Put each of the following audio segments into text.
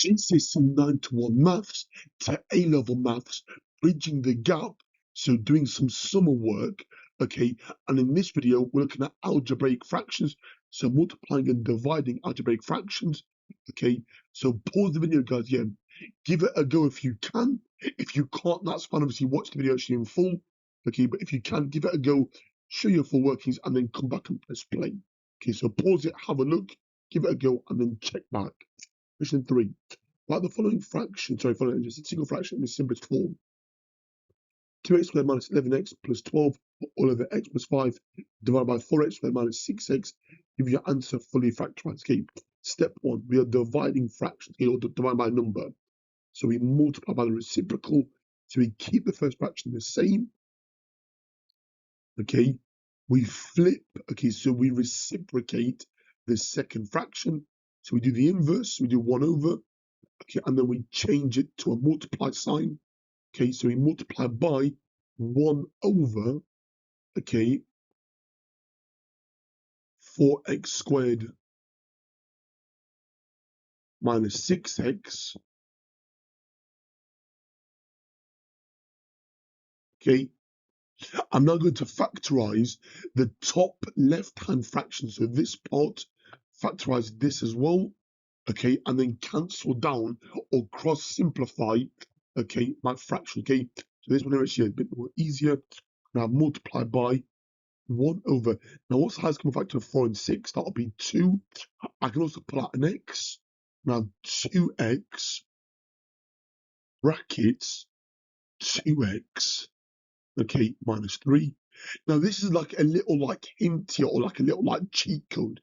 gcse 9-1 maths to A-level maths, bridging the gap, so doing some summer work, okay? And in this video, we're looking at algebraic fractions, so multiplying and dividing algebraic fractions, okay? So pause the video, guys, yeah, give it a go if you can. If you can't, that's fine, obviously watch the video actually in full, okay? But if you can, give it a go, show your full workings, and then come back and press play. Okay, so pause it, have a look, give it a go, and then check back. Question 3. Write the following fraction, following just a single fraction in the simplest form. 2x squared minus 11x plus 12 all over x plus 5 divided by 4x squared minus 6x. Give your answer fully factorized. Okay, step 1, we are dividing fractions, or dividing by a number. So we multiply by the reciprocal, so we keep the first fraction the same. Okay, we flip, okay, so we reciprocate the second fraction. So we do the inverse, so we do 1 over. Okay, and then we change it to a multiply sign. Okay, so we multiply by 1 over, okay, 4x squared minus 6x. Okay, I'm now going to factorize the top left-hand fraction. So this part, factorize this as well. Okay, and then cancel down or cross simplify, okay, my fraction. Okay, so this one actually a bit more easier. Now multiply by 1 over. Now what's the highest common factor of 4 and 6? That'll be 2. I can also pull out an x. Now 2x brackets 2x, okay, minus 3. Now this is like a little like hint here, or like a little like cheat code.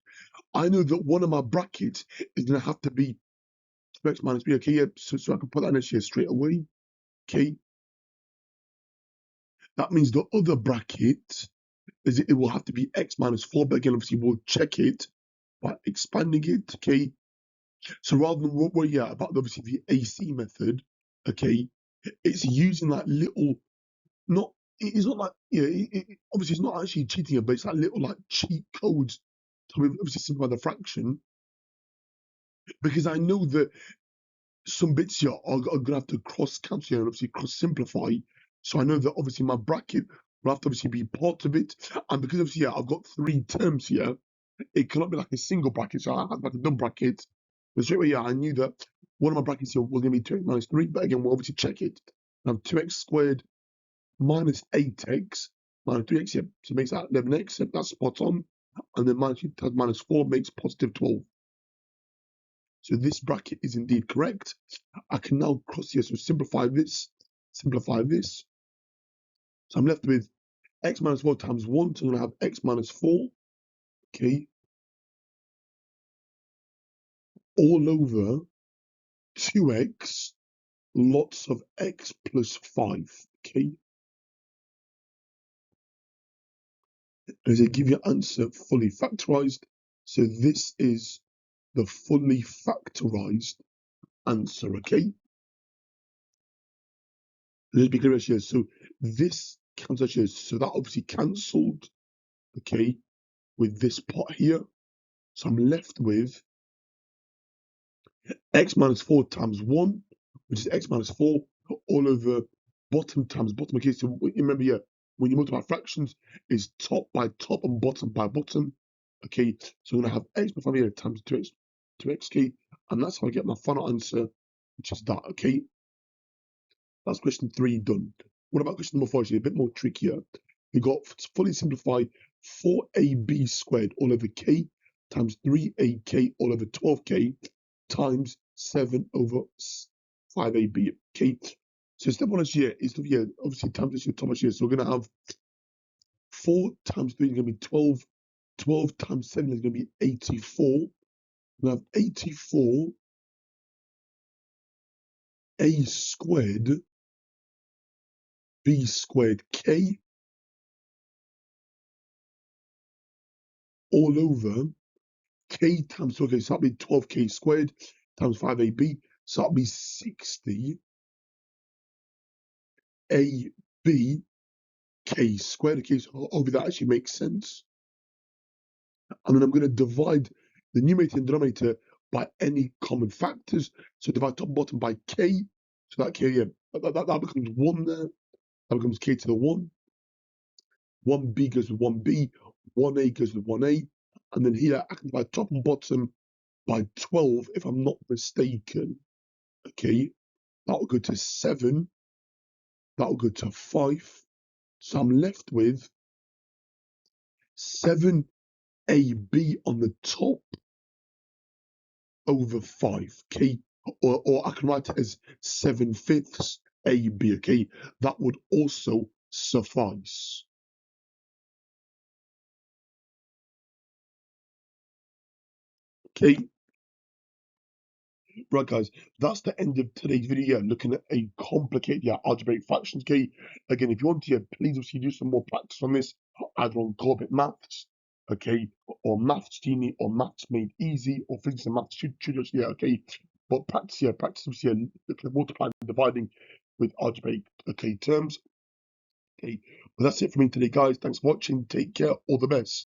I know that one of my brackets is going to have to be 2x minus 3. Okay, yeah, so I can put that in here straight away. Okay, that means the other bracket is it will have to be x minus 4, but again, obviously we'll check it by expanding it. Okay, so rather than what we're about obviously the AC method, okay, it's using that little, it's not like, obviously it's not actually cheating, but it's that little like cheat codes to obviously simplify the fraction, because I know that some bits here are gonna have to cross cancel and obviously cross simplify. So I know that obviously my bracket will have to obviously be part of it, and because obviously I've got 3 terms here, it cannot be like a single bracket. So I have like a double bracket. But straight away, I knew that one of my brackets here was going to be 2x minus 3, but again, we'll obviously check it. Now 2x squared minus 8x minus 3x, so it makes that 11x, so that's spot on. And then minus 4 makes positive 12. So this bracket is indeed correct. I can now cross here, so simplify this. So I'm left with x minus 4 times 1, so I'm going to have x minus 4, okay, all over 2x, lots of x plus 5, okay? As I give your answer fully factorized, so this is the fully factorized answer, okay? Let's be clear here. So this cancels here, so that obviously cancelled, okay, with this part here. So I'm left with x minus 4 times 1, which is x minus 4, all over bottom times bottom. Okay, so remember here, when you multiply fractions, it's top by top and bottom by bottom. Okay, so I'm going to have x plus 5 here times 2x, and that's how I get my final answer, which is that, okay? That's question 3 done. What about question number 4? Actually, a bit more trickier. We got fully simplified 4ab squared all over k times 3ak all over 12k times 7 over 5ab. Okay, so step 1 here is to, obviously times this here, top here. So we're going to have 4 times 3 is going to be 12. 12 times 7 is going to be 84. We have 84 a squared b squared k all over k times, okay, so that'll be 12k squared times 5ab, so that'll be 60 ab k squared. Okay, so obviously that actually makes sense. And then I'm going to divide the numerator and denominator by any common factors. So divide top and bottom by k. So that k, yeah, that becomes 1 there. That becomes k to the 1. 1b goes with 1b. 1a goes with 1a. And then here I can divide top and bottom by 12 if I'm not mistaken. Okay, that will go to 7. That will go to 5. So I'm left with 7ab on the top over 5. Okay, or I can write it as 7/5 AB. Okay, that would also suffice. Okay. Right, guys, that's the end of today's video. Looking at a complicated algebraic fractions. Okay, again, if you want to, please obviously do some more practice on this, either on Corbett Maths, okay, or Maths Genie, or Maths Made Easy, or Physics and Maths Tutors. Yeah, okay, but practice obviously looking at multiplying and dividing with algebraic terms. Okay, well that's it for me today, guys. Thanks for watching. Take care. All the best.